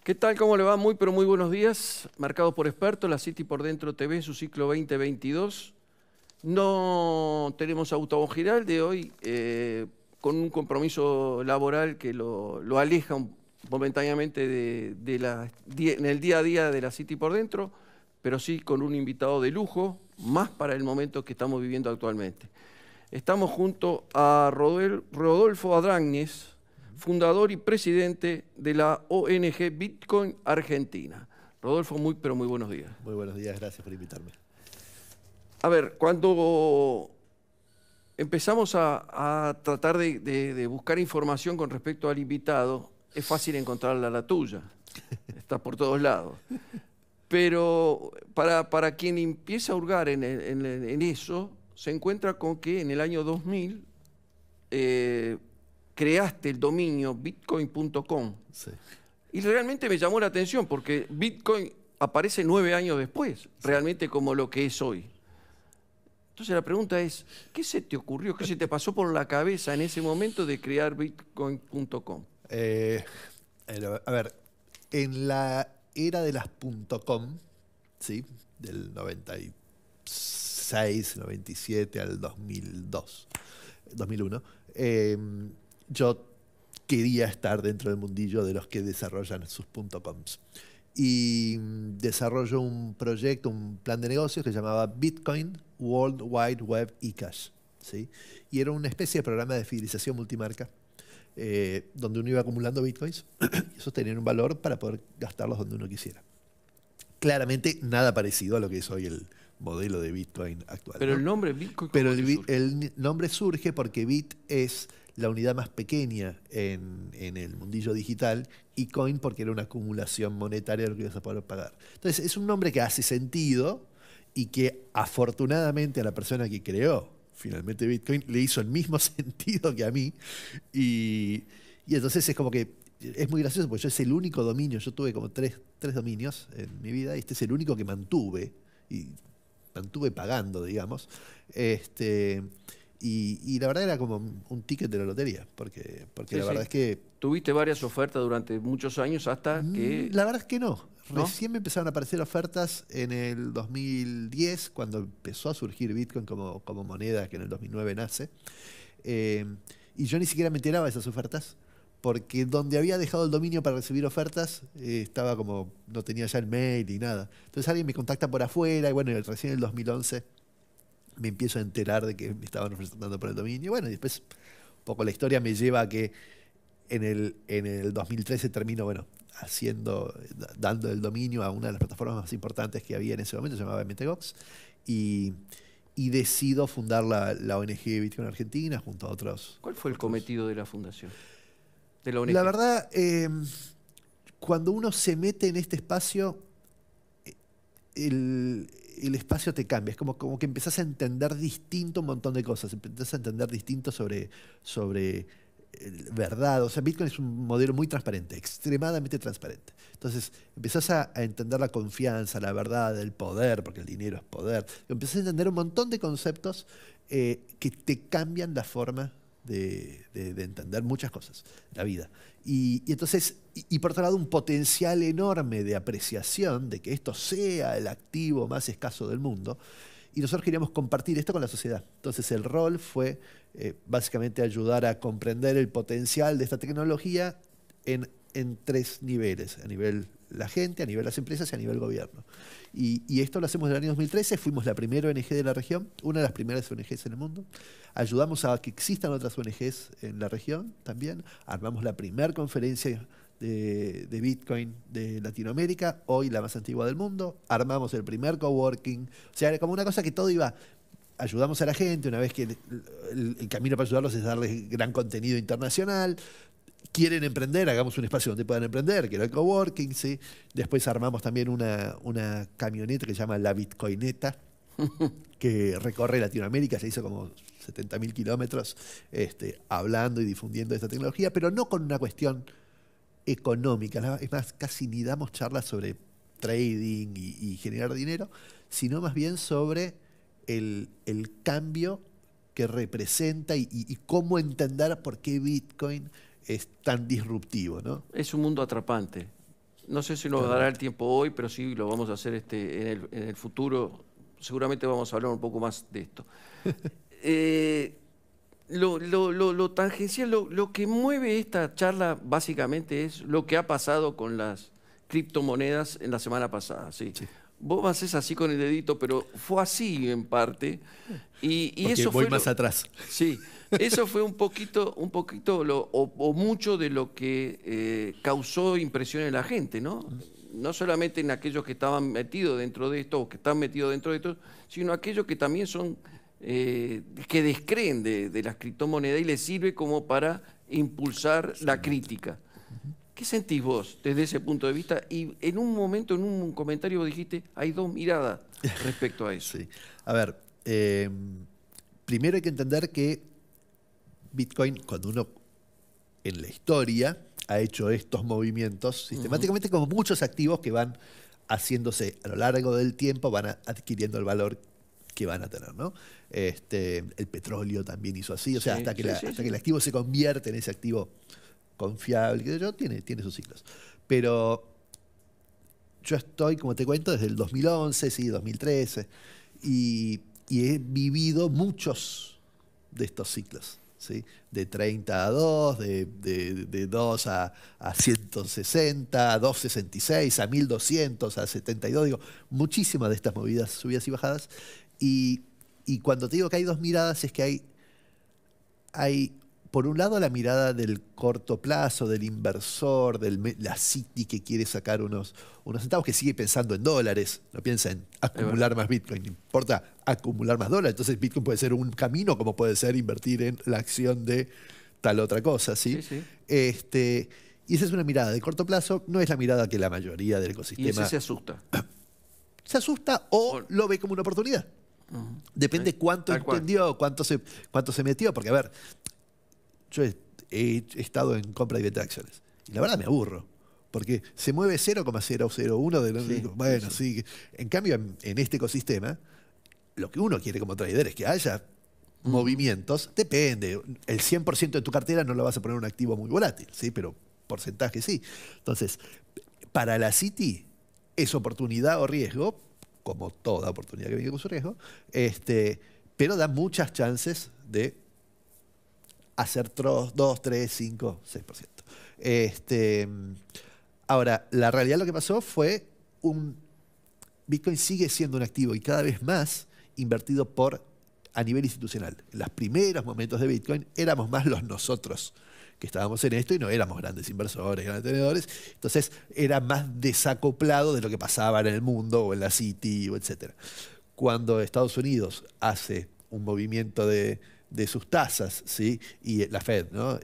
¿Qué tal? ¿Cómo le va? Muy, pero muy buenos días. Marcados por expertos, la City por Dentro TV, su ciclo 2022. No tenemos a Gustavo Giraldi hoy, con un compromiso laboral que lo aleja momentáneamente en el día a día de la City por Dentro, pero sí con un invitado de lujo, más para el momento que estamos viviendo actualmente. Estamos junto a Rodolfo Adráñez, fundador y presidente de la ONG Bitcoin Argentina. Rodolfo, muy, pero muy buenos días. Muy buenos días, gracias por invitarme. A ver, cuando empezamos a tratar de buscar información con respecto al invitado, es fácil encontrarla la tuya. Está por todos lados. Pero para quien empieza a hurgar en eso, se encuentra con que en el año 2000 creaste el dominio bitcoin.com. Sí. Y realmente me llamó la atención porque Bitcoin aparece 9 años después, realmente como lo que es hoy. Entonces la pregunta es, ¿qué se te ocurrió, qué se te pasó por la cabeza en ese momento de crear bitcoin.com? A ver, en la era de las .com, ¿sí? Del 96, 97 al 2002, 2001, yo quería estar dentro del mundillo de los que desarrollan sus .coms. Y desarrolló un proyecto, un plan de negocios que se llamaba Bitcoin World Wide Web eCash, ¿sí? Y era una especie de programa de fidelización multimarca donde uno iba acumulando bitcoins y esos tenían un valor para poder gastarlos donde uno quisiera. Claramente nada parecido a lo que es hoy el modelo de Bitcoin actual. Pero ¿no? el nombre Bitcoin, Pero surge? el nombre surge porque Bit es la unidad más pequeña en el mundillo digital y coin porque era una acumulación monetaria de lo que ibas a poder pagar. Entonces es un nombre que hace sentido y que afortunadamente a la persona que creó finalmente Bitcoin le hizo el mismo sentido que a mí y entonces es como que es muy gracioso porque yo es el único dominio, yo tuve como tres dominios en mi vida y este es el único que mantuve y mantuve pagando, digamos. Y la verdad era como un ticket de la lotería, porque Sí, la verdad sí. es que... Tuviste varias ofertas durante muchos años hasta que... La verdad es que no. ¿No? Recién me empezaron a aparecer ofertas en el 2010, cuando empezó a surgir Bitcoin como moneda, que en el 2009 nace. Y yo ni siquiera me enteraba de esas ofertas, porque donde había dejado el dominio para recibir ofertas, estaba como, no tenía ya el mail y nada. Entonces alguien me contacta por afuera, y bueno, recién en el 2011 me empiezo a enterar de que me estaban ofreciendo por el dominio. Bueno, y después un poco la historia me lleva a que en el 2013 termino, bueno, dando el dominio a una de las plataformas más importantes que había en ese momento, se llamaba MTGOX, y decido fundar la ONG Bitcoin Argentina junto a otros. ¿Cuál fue el cometido de la fundación? De la ONG. La verdad, cuando uno se mete en este espacio, el espacio te cambia. Es como que empezás a entender distinto un montón de cosas. Empezás a entender distinto sobre verdad. O sea, Bitcoin es un modelo muy transparente, extremadamente transparente. Entonces, empezás a entender la confianza, la verdad, el poder, porque el dinero es poder. Empezás a entender un montón de conceptos que te cambian la forma de entender muchas cosas, la vida. Y entonces, por otro lado, un potencial enorme de apreciación de que esto sea el activo más escaso del mundo. Y nosotros queríamos compartir esto con la sociedad. Entonces el rol fue básicamente ayudar a comprender el potencial de esta tecnología en 3 niveles. A nivel la gente, a nivel las empresas y a nivel gobierno. Y esto lo hacemos en el año 2013. Fuimos la primera ONG de la región, una de las primeras ONGs en el mundo. Ayudamos a que existan otras ONGs en la región también. Armamos la primera conferencia de Bitcoin de Latinoamérica, hoy la más antigua del mundo. Armamos el primer coworking. O sea, era como una cosa que todo iba... Ayudamos a la gente, una vez que el camino para ayudarlos es darles gran contenido internacional. Quieren emprender, hagamos un espacio donde puedan emprender, que era el coworking, ¿sí? Después armamos también una camioneta que se llama La Bitcoineta, que recorre Latinoamérica, se hizo como 70.000 kilómetros hablando y difundiendo esta tecnología, pero no con una cuestión económica. Es más, casi ni damos charlas sobre trading y generar dinero, sino más bien sobre el cambio que representa y cómo entender por qué Bitcoin es tan disruptivo, ¿no? Es un mundo atrapante. No sé si nos dará el tiempo hoy, pero sí lo vamos a hacer en el futuro. Seguramente vamos a hablar un poco más de esto. Lo tangencial, lo que mueve esta charla básicamente es lo que ha pasado con las criptomonedas en la semana pasada. ¿Sí? Sí. Vos hacés así con el dedito, pero fue así en parte. Y Porque eso voy fue más atrás. Sí, eso fue un poquito o mucho de lo que causó impresión en la gente, ¿no? No solamente en aquellos que estaban metidos dentro de esto o que están metidos dentro de esto, sino aquellos que también son que descreen de las criptomonedas y les sirve como para impulsar la crítica. ¿Qué sentís vos desde ese punto de vista? Y en un momento, en un comentario, vos dijiste, hay dos miradas respecto a eso. Sí. A ver, primero hay que entender que Bitcoin, cuando uno en la historia ha hecho estos movimientos sistemáticamente, como muchos activos que van haciéndose a lo largo del tiempo, van adquiriendo el valor que van a tener, ¿no? El petróleo también hizo así, o sea, Sí, hasta que sí. el activo se convierte en ese activo confiable, qué sé yo, tiene sus ciclos. Pero yo estoy, como te cuento, desde el 2011, sí, 2013, y he vivido muchos de estos ciclos, ¿sí? De 30 a 2, de 2 a 160, a 266, a 1200, a 72, digo, muchísimas de estas movidas, subidas y bajadas. Y cuando te digo que hay dos miradas, es que hay por un lado, la mirada del corto plazo, del inversor, la Citi que quiere sacar unos centavos, que sigue pensando en dólares, no piensa en acumular más Bitcoin, no importa acumular más dólares. Entonces Bitcoin puede ser un camino, como puede ser invertir en la acción de tal otra cosa, ¿sí? Sí. Y esa es una mirada de corto plazo, no es la mirada que la mayoría del ecosistema... Y ese se asusta. Se asusta o lo ve como una oportunidad. Depende cuánto entendió, cuánto se metió, porque a ver... Yo he estado en compra y venta de acciones. Y la verdad me aburro. Porque se mueve 0,001 de los... Bueno, sí. En cambio, en este ecosistema, lo que uno quiere como trader es que haya movimientos. Depende. El 100% de tu cartera no lo vas a poner en un activo muy volátil, ¿sí? Pero porcentaje sí. Entonces, para la Citi, es oportunidad o riesgo, como toda oportunidad que viene con su riesgo, pero da muchas chances de hacer 2, 3, 5, 6%. Ahora, la realidad lo que pasó fue Bitcoin sigue siendo un activo y cada vez más invertido a nivel institucional. En los primeros momentos de Bitcoin éramos más nosotros que estábamos en esto y no éramos grandes inversores, grandes tenedores. Entonces era más desacoplado de lo que pasaba en el mundo o en la Citi, etc. Cuando Estados Unidos hace un movimiento de sus tasas, ¿sí? Y la Fed, ¿no?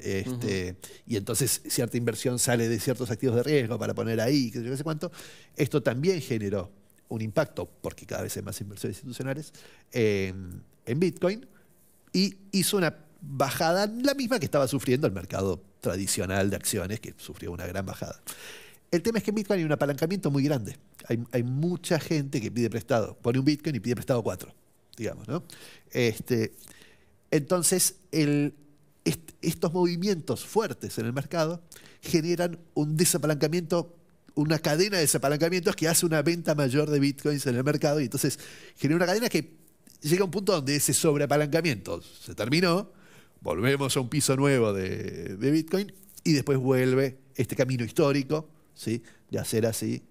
Y entonces cierta inversión sale de ciertos activos de riesgo para poner ahí, que no sé cuánto. Esto también generó un impacto, porque cada vez hay más inversiones institucionales, en Bitcoin, y hizo una bajada, la misma que estaba sufriendo el mercado tradicional de acciones, que sufrió una gran bajada. El tema es que en Bitcoin hay un apalancamiento muy grande. Hay mucha gente que pide prestado, pone un Bitcoin y pide prestado 4, digamos, ¿no? Entonces, estos movimientos fuertes en el mercado generan un desapalancamiento, una cadena de desapalancamientos que hace una venta mayor de bitcoins en el mercado, y entonces genera una cadena que llega a un punto donde ese sobreapalancamiento se terminó, volvemos a un piso nuevo de Bitcoin, y después vuelve este camino histórico, ¿sí? De hacer así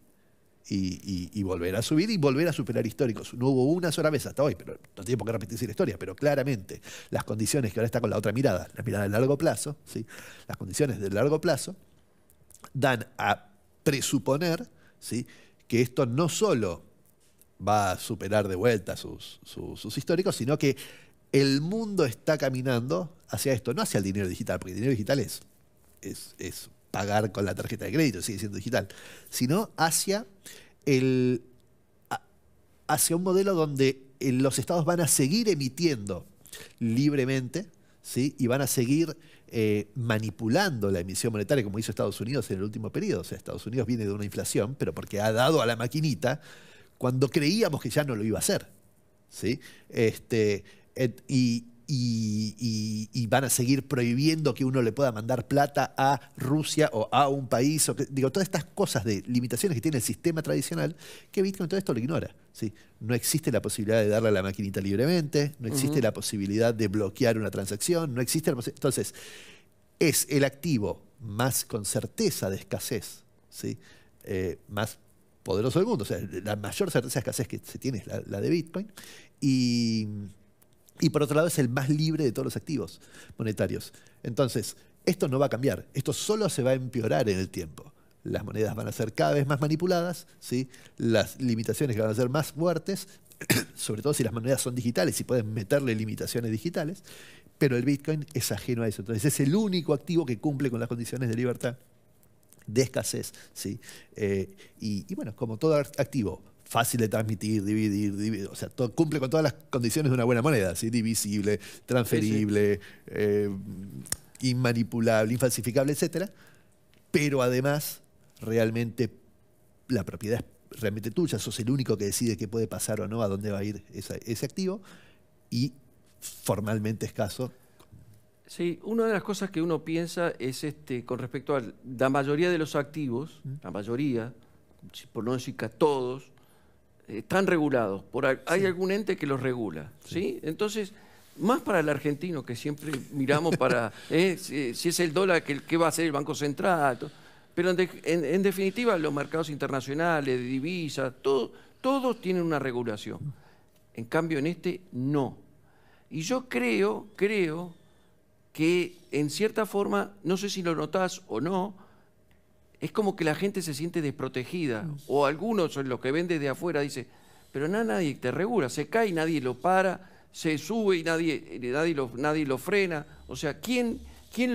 y volver a subir y volver a superar históricos. No hubo una sola vez hasta hoy, pero no tiene por qué repetirse la historia, pero claramente las condiciones que ahora está con la otra mirada, la mirada de largo plazo, ¿sí? Las condiciones de largo plazo dan a presuponer, ¿sí? Que esto no solo va a superar de vuelta sus históricos, sino que el mundo está caminando hacia esto, no hacia el dinero digital, porque el dinero digital es pagar con la tarjeta de crédito, sigue siendo digital, sino hacia un modelo donde los estados van a seguir emitiendo libremente, ¿sí? Y van a seguir manipulando la emisión monetaria, como hizo Estados Unidos en el último periodo. O sea, Estados Unidos viene de una inflación, pero porque ha dado a la maquinita cuando creíamos que ya no lo iba a hacer, ¿sí? y van a seguir prohibiendo que uno le pueda mandar plata a Rusia o a un país. Digo, todas estas cosas de limitaciones que tiene el sistema tradicional, que Bitcoin todo esto lo ignora. ¿Sí? No existe la posibilidad de darle a la maquinita libremente, no existe la posibilidad de bloquear una transacción, no existe la posibilidad. Entonces, es el activo más con certeza de escasez, ¿sí? Más poderoso del mundo. O sea, la mayor certeza de escasez que se tiene es la de Bitcoin. Y por otro lado es el más libre de todos los activos monetarios. Entonces, esto no va a cambiar. Esto solo se va a empeorar en el tiempo. Las monedas van a ser cada vez más manipuladas, ¿sí? Las limitaciones van a ser más fuertes, sobre todo si las monedas son digitales y pueden meterle limitaciones digitales, pero el Bitcoin es ajeno a eso. Entonces es el único activo que cumple con las condiciones de libertad, de escasez, ¿sí? Y bueno, como todo activo, fácil de transmitir, dividir, o sea, cumple con todas las condiciones de una buena moneda, ¿sí? Divisible, transferible, inmanipulable, infalsificable, etcétera. Pero además, realmente la propiedad es realmente tuya, sos el único que decide qué puede pasar o no, a dónde va a ir ese activo, y formalmente escaso. Sí, una de las cosas que uno piensa es con respecto a la mayoría de los activos, la mayoría, por no decir que a todos, están regulados. Hay algún ente que los regula, ¿sí? Entonces, más para el argentino, que siempre miramos para si es el dólar, ¿qué va a hacer el Banco Central? Pero en definitiva, los mercados internacionales, de divisas, todos tienen una regulación. En cambio, en este, no. Y yo creo que en cierta forma, no sé si lo notás o no, es como que la gente se siente desprotegida. O algunos, los que ven desde afuera, dicen, pero nadie te regula, se cae y nadie lo para, se sube y nadie lo frena. O sea, ¿quién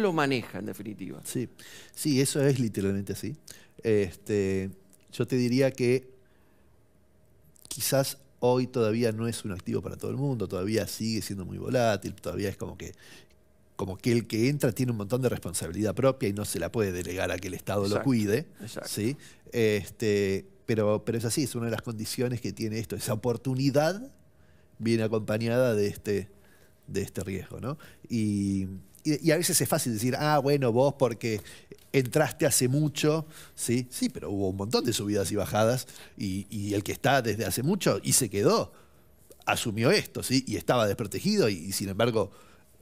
lo maneja en definitiva? Sí, eso es literalmente así. Yo te diría que quizás hoy todavía no es un activo para todo el mundo, todavía sigue siendo muy volátil, todavía es como que el que entra tiene un montón de responsabilidad propia y no se la puede delegar a que el Estado lo cuide. ¿Sí? Pero es así, es una de las condiciones que tiene esto. Esa oportunidad viene acompañada de este riesgo, ¿no? Y a veces es fácil decir, bueno, vos porque entraste hace mucho, ¿sí? Sí, pero hubo un montón de subidas y bajadas y el que está desde hace mucho y se quedó, asumió esto, ¿sí? Y estaba desprotegido y sin embargo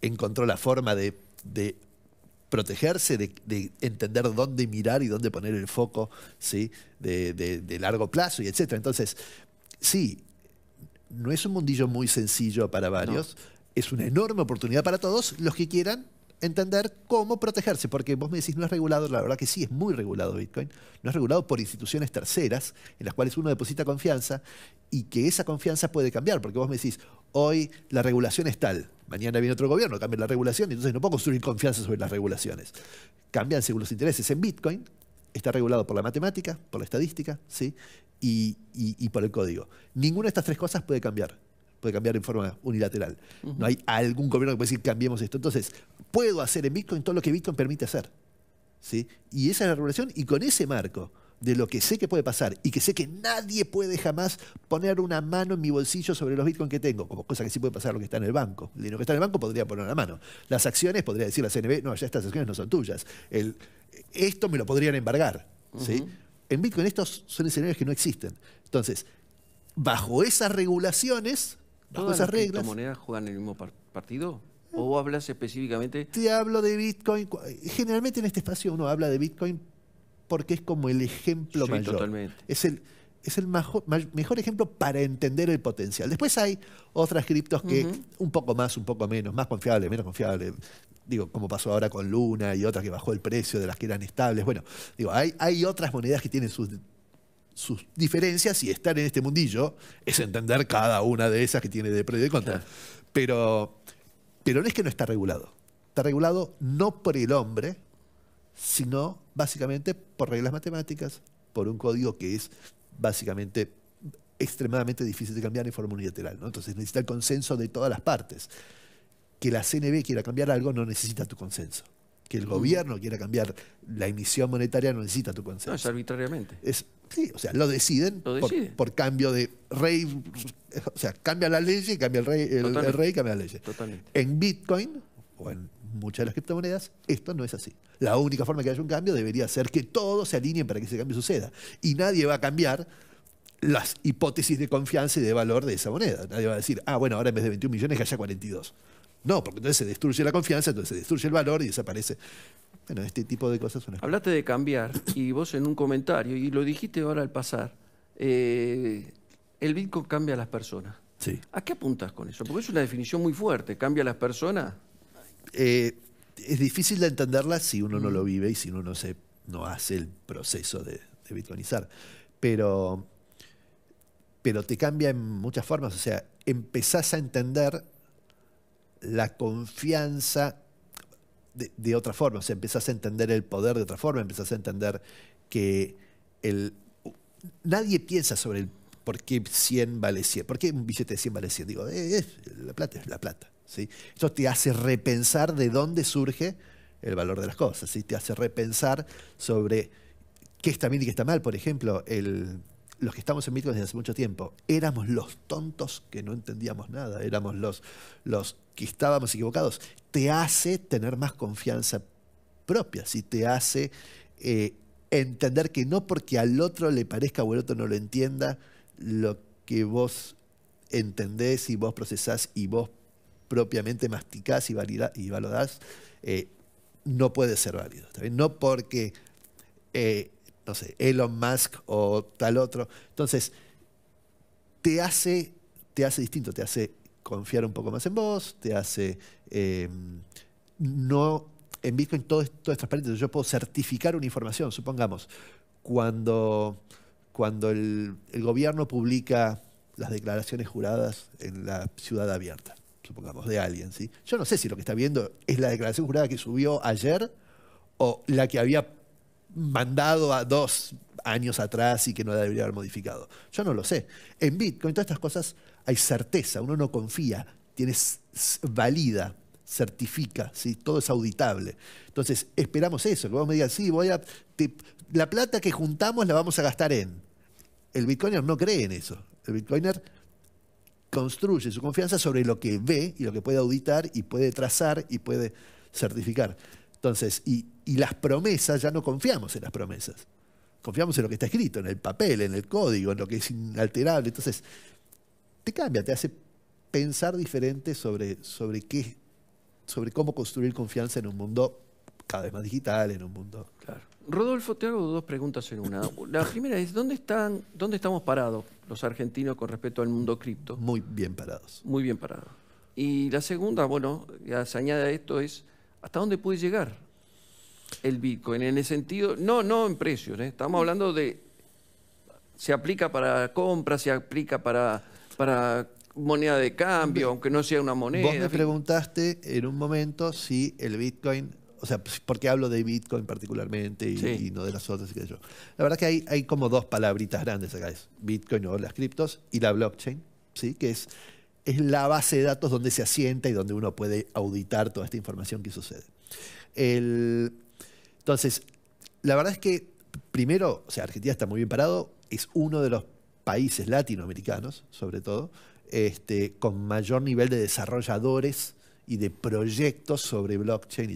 encontró la forma de protegerse, de entender dónde mirar y dónde poner el foco, ¿sí? de largo plazo y etcétera. Entonces, sí, no es un mundillo muy sencillo para varios, es una enorme oportunidad para todos los que quieran entender cómo protegerse, porque vos me decís, no es regulado, la verdad que sí, es muy regulado Bitcoin, no es regulado por instituciones terceras en las cuales uno deposita confianza y que esa confianza puede cambiar, porque vos me decís, hoy la regulación es tal, mañana viene otro gobierno, cambia la regulación, y entonces no puedo construir confianza sobre las regulaciones. Cambian según los intereses. En Bitcoin está regulado por la matemática, por la estadística, ¿sí? y por el código. Ninguna de estas tres cosas puede cambiar en forma unilateral. No hay algún gobierno que puede decir cambiemos esto. Entonces, puedo hacer en Bitcoin todo lo que Bitcoin permite hacer, ¿sí? Y esa es la regulación, y con ese marco de lo que sé que puede pasar y que sé que nadie puede jamás poner una mano en mi bolsillo sobre los Bitcoin que tengo, como cosa que sí puede pasar lo que está en el banco. El dinero que está en el banco podría poner una mano. Las acciones, podría decir la CNB, no, ya estas acciones no son tuyas. Esto me lo podrían embargar, ¿sí? En Bitcoin estos son escenarios que no existen. Entonces, bajo esas regulaciones, bajo esas reglas... ¿Todas las criptomonedas juegan el mismo partido? ¿O vos hablas específicamente...? Te hablo de Bitcoin. Generalmente en este espacio uno habla de Bitcoin porque es como el ejemplo mayor. Totalmente. Es el mejor ejemplo para entender el potencial. Después hay otras criptos que un poco más, un poco menos, más confiable, menos confiable. Digo, como pasó ahora con Luna y otras que bajó el precio de las que eran estables. Bueno, digo, hay otras monedas que tienen sus diferencias, y estar en este mundillo es entender cada una de esas que tiene de pro y de contra. Pero no es que no está regulado. Está regulado no por el hombre, sino básicamente por reglas matemáticas, por un código que es básicamente extremadamente difícil de cambiar en forma unilateral, ¿no? Entonces necesita el consenso de todas las partes. Que la CNB quiera cambiar algo no necesita tu consenso. Que el gobierno quiera cambiar la emisión monetaria no necesita tu consenso. No, es arbitrariamente. Sí, o sea, lo deciden. Por cambio de rey, o sea, cambia la ley y cambia el rey cambia la ley. Totalmente. En Bitcoin, o en muchas de las criptomonedas, esto no es así. La única forma que haya un cambio debería ser que todos se alineen para que ese cambio suceda. Y nadie va a cambiar las hipótesis de confianza y de valor de esa moneda. Nadie va a decir, bueno, ahora en vez de 21 millones que haya 42. No, porque entonces se destruye la confianza, entonces se destruye el valor y desaparece. Bueno, este tipo de cosas son... Hablaste de cambiar y vos en un comentario, y lo dijiste ahora al pasar, el Bitcoin cambia a las personas. Sí. ¿A qué apuntas con eso? Porque es una definición muy fuerte. ¿Cambia a las personas? Es difícil de entenderla si uno no lo vive y si uno no hace el proceso de bitcoinizar. Pero te cambia en muchas formas. O sea, empezás a entender la confianza de otra forma. O sea, empezás a entender el poder de otra forma. Empezás a entender que nadie piensa sobre el por qué 100 vale 100. ¿Por qué un billete de 100 vale 100? Digo, la plata es la plata. ¿Sí? Eso te hace repensar de dónde surge el valor de las cosas. ¿Sí? Te hace repensar sobre qué está bien y qué está mal. Por ejemplo, los que estamos en Bitcoin desde hace mucho tiempo, éramos los tontos que no entendíamos nada, éramos los que estábamos equivocados. Te hace tener más confianza propia, ¿sí? Te hace entender que no porque al otro le parezca o el otro no lo entienda, lo que vos entendés y vos procesás y vos propiamente masticás y valorás, no puede ser válido. ¿Está bien? No porque, no sé, Elon Musk o tal otro. Entonces, te hace distinto, te hace confiar un poco más en vos, te hace... no, en Bitcoin todo es transparente. Yo puedo certificar una información, supongamos, cuando el gobierno publica las declaraciones juradas en la ciudad abierta, supongamos, de alguien, ¿sí? Yo no sé si lo que está viendo es la declaración jurada que subió ayer o la que había mandado a 2 años atrás y que no la debería haber modificado. Yo no lo sé. En Bitcoin, todas estas cosas hay certeza, uno no confía, valida, certifica, ¿sí? Todo es auditable. Entonces, esperamos eso, que vos me digas, sí, la plata que juntamos la vamos a gastar en. El Bitcoiner no cree en eso. El Bitcoiner construye su confianza sobre lo que ve y lo que puede auditar y puede trazar y puede certificar. Entonces, y las promesas, ya no confiamos en las promesas. Confiamos en lo que está escrito, en el papel, en el código, en lo que es inalterable. Entonces, te cambia, te hace pensar diferente sobre cómo construir confianza en un mundo cada vez más digital, en un mundo... Claro. Rodolfo, te hago 2 preguntas en una. La primera es, ¿dónde estamos parados los argentinos con respecto al mundo cripto? Muy bien parados. Muy bien parados. Y la segunda, bueno, ya se añade a esto, es ¿hasta dónde puede llegar el Bitcoin? En el sentido, no en precios, ¿eh? Estamos hablando de, se aplica para compra, se aplica para moneda de cambio, aunque no sea una moneda. Vos me preguntaste en un momento si el Bitcoin... O sea, ¿por qué hablo de Bitcoin particularmente y no de las otras? La verdad que hay como 2 palabritas grandes acá. Es Bitcoin o las criptos y la blockchain, ¿sí? Que es la base de datos donde se asienta y donde uno puede auditar toda esta información que sucede. Entonces, la verdad es que, primero, o sea, Argentina está muy bien parado, es uno de los países latinoamericanos, sobre todo, con mayor nivel de desarrolladores y de proyectos sobre blockchain y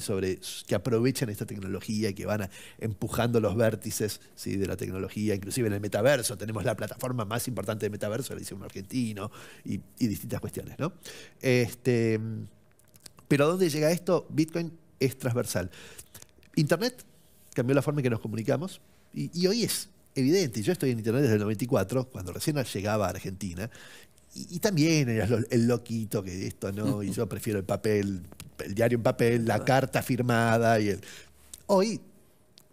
que aprovechan esta tecnología y que van empujando los vértices, ¿sí? De la tecnología, inclusive en el metaverso. Tenemos la plataforma más importante de metaverso, la dice un argentino, y distintas cuestiones, ¿no? Pero ¿a dónde llega esto? Bitcoin es transversal. Internet cambió la forma en que nos comunicamos y hoy es evidente. Yo estoy en Internet desde el 94, cuando recién llegaba a Argentina, y también eras el loquito que esto no, y yo prefiero el papel, el diario en papel, la carta firmada. Hoy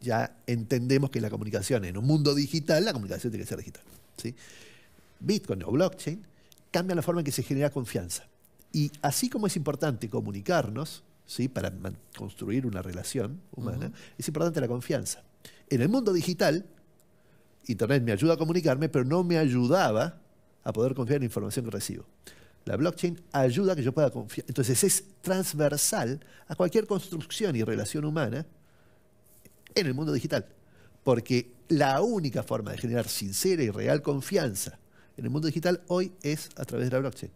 ya entendemos que la comunicación en un mundo digital, la comunicación tiene que ser digital, ¿sí? Bitcoin o blockchain cambia la forma en que se genera confianza. Y así como es importante comunicarnos, ¿sí? Para construir una relación humana, es importante la confianza. En el mundo digital, Internet me ayuda a comunicarme, pero no me ayudaba a poder confiar en la información que recibo. La blockchain ayuda a que yo pueda confiar. Entonces es transversal a cualquier construcción y relación humana en el mundo digital. Porque la única forma de generar sincera y real confianza en el mundo digital hoy es a través de la blockchain.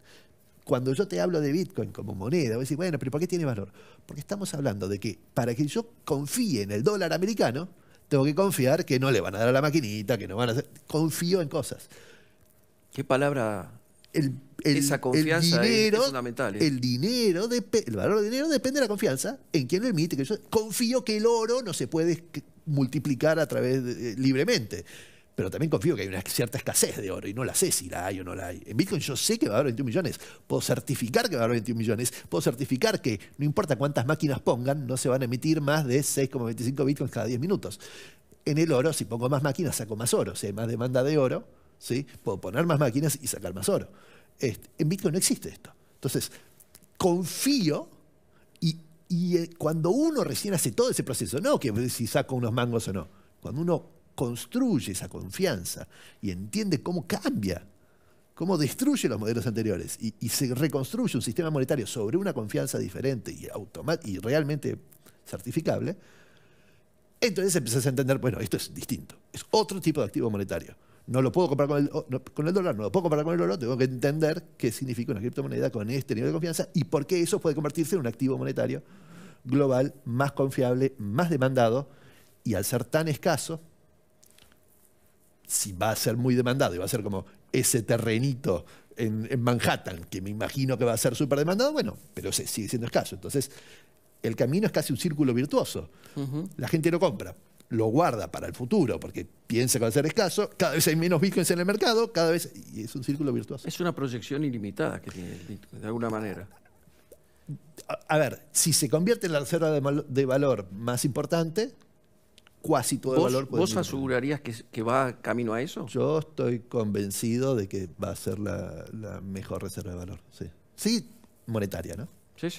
Cuando yo te hablo de Bitcoin como moneda, voy a decir, bueno, pero ¿por qué tiene valor? Porque estamos hablando de que para que yo confíe en el dólar americano, tengo que confiar que no le van a dar a la maquinita, que no van a hacer... Confío en cosas. ¿Qué palabra? Esa confianza es fundamental. El valor del dinero depende de la confianza en quien lo emite. Que yo confío que el oro no se puede multiplicar a través libremente. Pero también confío que hay una cierta escasez de oro y no la sé si la hay o no la hay. En Bitcoin yo sé que va a haber 21 millones. Puedo certificar que va a haber 21 millones. Puedo certificar que no importa cuántas máquinas pongan, no se van a emitir más de 6,25 Bitcoins cada 10 minutos. En el oro, si pongo más máquinas, saco más oro. Si hay más demanda de oro, ¿sí? Puedo poner más máquinas y sacar más oro. En Bitcoin no existe esto. Entonces, confío y cuando uno recién hace todo ese proceso, no que si saco unos mangos o no, cuando uno construye esa confianza y entiende cómo cambia, cómo destruye los modelos anteriores y se reconstruye un sistema monetario sobre una confianza diferente y realmente certificable, entonces empiezas a entender, bueno, esto es distinto, es otro tipo de activo monetario. No lo puedo comprar con el dólar, no lo puedo comprar con el oro, tengo que entender qué significa una criptomoneda con este nivel de confianza y por qué eso puede convertirse en un activo monetario global más confiable, más demandado, y al ser tan escaso, si va a ser muy demandado y va a ser como ese terrenito en Manhattan, que me imagino que va a ser súper demandado, bueno, pero sigue siendo escaso. Entonces, el camino es casi un círculo virtuoso. La gente lo compra, lo guarda para el futuro, porque piensa que va a ser escaso, cada vez hay menos bitcoins en el mercado, cada vez, y es un círculo virtuoso. Es una proyección ilimitada que tiene el Bitcoin, de alguna manera. A ver, si se convierte en la reserva de valor más importante, casi todo el valor puede... ¿Vos asegurarías que va camino a eso? Yo estoy convencido de que va a ser la mejor reserva de valor, sí. Sí, monetaria, ¿no? Sí.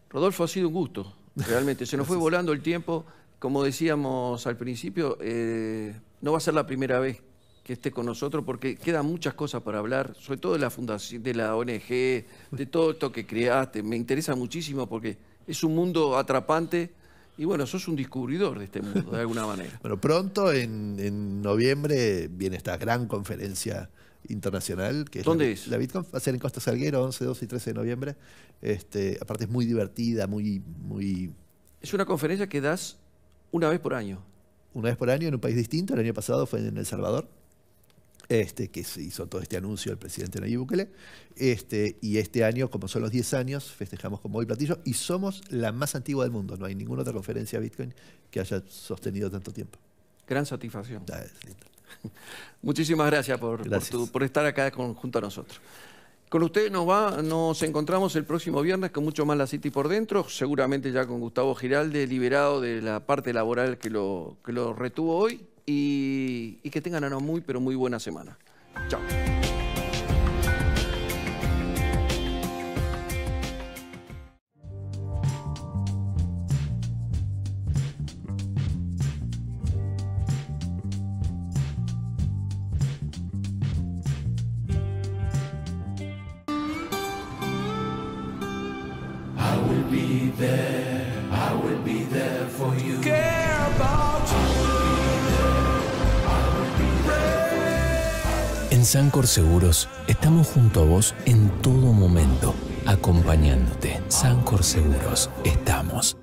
Rodolfo, ha sido un gusto, realmente. Se nos fue volando el tiempo. Como decíamos al principio, no va a ser la primera vez que esté con nosotros porque quedan muchas cosas para hablar, sobre todo de la fundación, de la ONG, de todo esto que creaste. Me interesa muchísimo porque es un mundo atrapante. Y bueno, sos un descubridor de este mundo, de alguna manera. Bueno, pronto, en noviembre, viene esta gran conferencia internacional. Que es ¿Dónde es? La Bitcoin va a ser en Costa Salguero, 11, 12 y 13 de noviembre. Aparte es muy divertida, muy... Es una conferencia que das una vez por año. Una vez por año en un país distinto. El año pasado fue en El Salvador. Que se hizo todo este anuncio del presidente Nayib Bukele. Y este año, como son los 10 años, festejamos con bombo y platillo y somos la más antigua del mundo. No hay ninguna otra conferencia Bitcoin que haya sostenido tanto tiempo. Gran satisfacción. Muchísimas gracias por estar acá junto a nosotros. Con ustedes nos encontramos el próximo viernes con mucho más La City por dentro, seguramente ya con Gustavo Giralde, liberado de la parte laboral que lo retuvo hoy. Y que tengan una muy, pero muy buena semana. Chao. I will be there for you. Care about you. En Sancor Seguros estamos junto a vos en todo momento, acompañándote. Sancor Seguros, estamos.